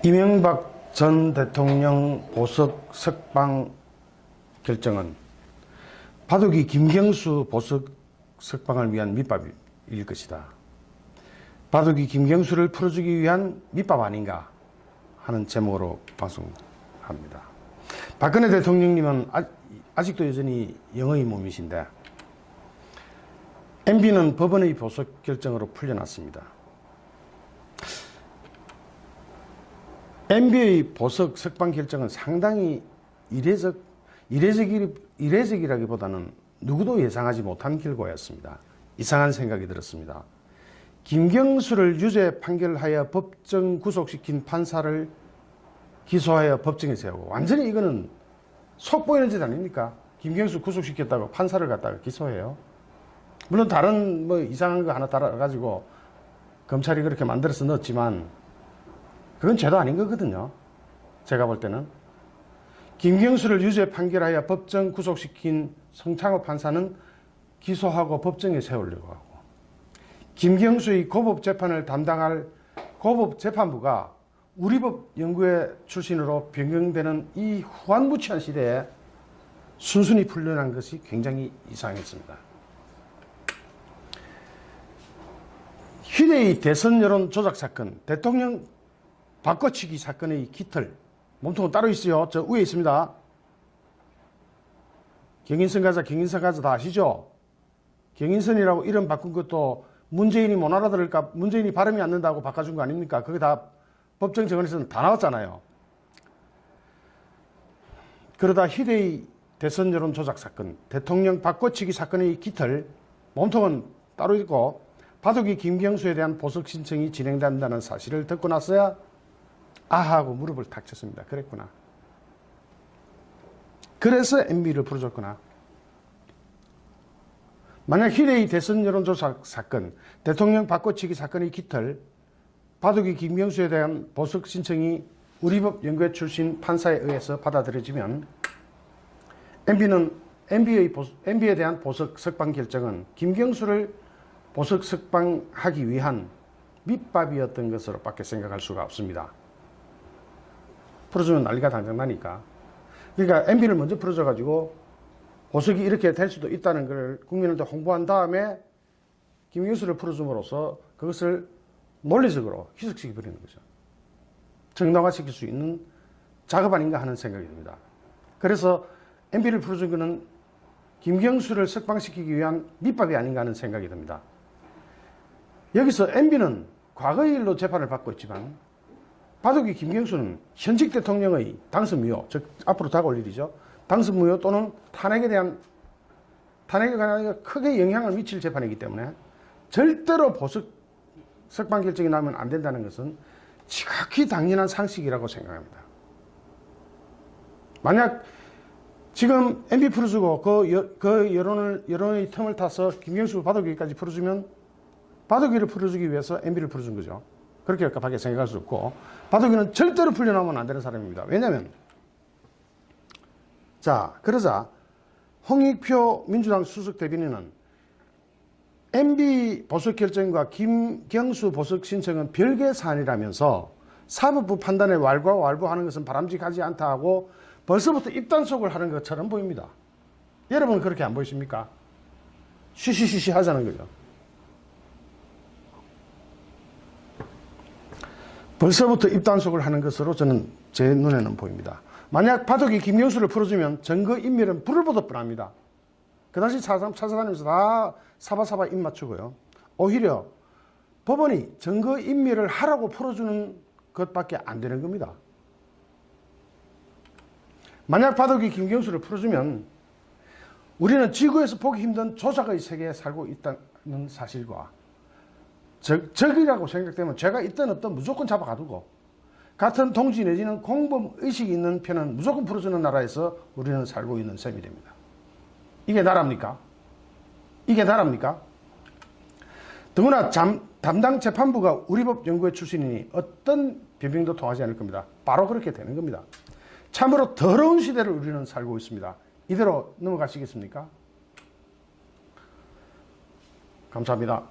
이명박 전 대통령 보석 석방 결정은 바둑이 김경수 보석 석방을 위한 밑밥일 것이다. 바둑이 김경수를 풀어주기 위한 밑밥 아닌가 하는 제목으로 방송합니다. 박근혜 대통령님은 아직도 여전히 영의 몸이신데 MB는 법원의 보석 결정으로 풀려났습니다. MB의 보석 석방 결정은 상당히 이례적이라기보다는 누구도 예상하지 못한 결과였습니다. 이상한 생각이 들었습니다. 김경수를 유죄 판결하여 법정 구속시킨 판사를 기소하여 법정에 세우고, 완전히 이거는 속보이는 짓 아닙니까? 김경수 구속시켰다고 판사를 갖다가 기소해요. 물론 다른 이상한 거 하나 달아가지고 검찰이 그렇게 만들어서 넣었지만 그건 죄도 아닌 거거든요. 제가 볼 때는. 김경수를 유죄 판결하여 법정 구속시킨 성창호 판사는 기소하고 법정에 세우려고 하고, 김경수의 고법 재판을 담당할 고법 재판부가 우리법 연구회 출신으로 변경되는 이 후한무치한 시대에 순순히 풀려난 것이 굉장히 이상했습니다. 희대의 대선 여론 조작 사건, 대통령 바꿔치기 사건의 깃털, 몸통은 따로 있어요. 저 위에 있습니다. 경인선 가자 다 아시죠? 경인선이라고 이름 바꾼 것도 문재인이 못 알아들을까, 문재인이 발음이 안 된다고 바꿔준 거 아닙니까? 그게 다 법정 정원에서는 다 나왔잖아요. 그러다 희대의 대선 여론 조작 사건, 대통령 바꿔치기 사건의 깃털, 몸통은 따로 있고, 바둑이 김경수에 대한 보석 신청이 진행된다는 사실을 듣고 나서야 아하고 무릎을 탁 쳤습니다. 그랬구나. 그래서 MB를 풀어줬구나. 만약 희대의 대선 여론조사 사건, 대통령 바꿔치기 사건의 깃털, 바둑이 김경수에 대한 보석 신청이 우리법 연구회 출신 판사에 의해서 받아들여지면 MB에 대한 보석 석방 결정은 김경수를 보석 석방하기 위한 밑밥이었던 것으로 밖에 생각할 수가 없습니다. 풀어주면 난리가 당장 나니까. 그러니까 MB를 먼저 풀어줘가지고 보석이 이렇게 될 수도 있다는 걸 국민한테 홍보한 다음에 김경수를 풀어줌으로써 그것을 논리적으로 희석시켜버리는 거죠. 정당화시킬 수 있는 작업 아닌가 하는 생각이 듭니다. 그래서 MB를 풀어준 것은 김경수를 석방시키기 위한 밑밥이 아닌가 하는 생각이 듭니다. 여기서 MB는 과거의 일로 재판을 받고 있지만 바둑이 김경수는 현직 대통령의 당선 무효, 즉 앞으로 다가올 일이죠. 당선 무효 또는 탄핵에 관하여 크게 영향을 미칠 재판이기 때문에 절대로 보석 석방 결정이 나면 안 된다는 것은 지극히 당연한 상식이라고 생각합니다. 만약 지금 MB 풀어주고 그 여론의 틈을 타서 김경수 바둑이까지 풀어주면 바둑이를 풀어주기 위해서 MB를 풀어준 거죠. 그렇게 밖에 생각할 수 없고, 바둑이는 절대로 풀려나오면 안 되는 사람입니다. 왜냐면, 그러자 홍익표 민주당 수석 대변인은 MB 보석 결정과 김경수 보석 신청은 별개 사안이라면서 사법부 판단에 왈가왈부하는 것은 바람직하지 않다 하고 벌써부터 입단속을 하는 것처럼 보입니다. 여러분은 그렇게 안 보이십니까? 쉬쉬쉬쉬 하자는 거죠. 벌써부터 입단속을 하는 것으로 저는 제 눈에는 보입니다. 만약 바둑이 김경수를 풀어주면 증거인멸은 불을 보듯 뻔합니다. 그 당시 찾아다니면서 다 사바사바 입 맞추고요. 오히려 법원이 증거인멸을 하라고 풀어주는 것밖에 안 되는 겁니다. 만약 바둑이 김경수를 풀어주면 우리는 지구에서 보기 힘든 조작의 세계에 살고 있다는 사실과 적이라고 생각되면 죄가 있든 없든 무조건 잡아가두고 같은 동지 내지는 공범의식이 있는 편은 무조건 풀어주는 나라에서 우리는 살고 있는 셈이 됩니다. 이게 나라입니까? 이게 나라입니까? 더구나 담당 재판부가 우리법 연구회 출신이니 어떤 변명도 통하지 않을 겁니다. 바로 그렇게 되는 겁니다. 참으로 더러운 시대를 우리는 살고 있습니다. 이대로 넘어가시겠습니까? 감사합니다.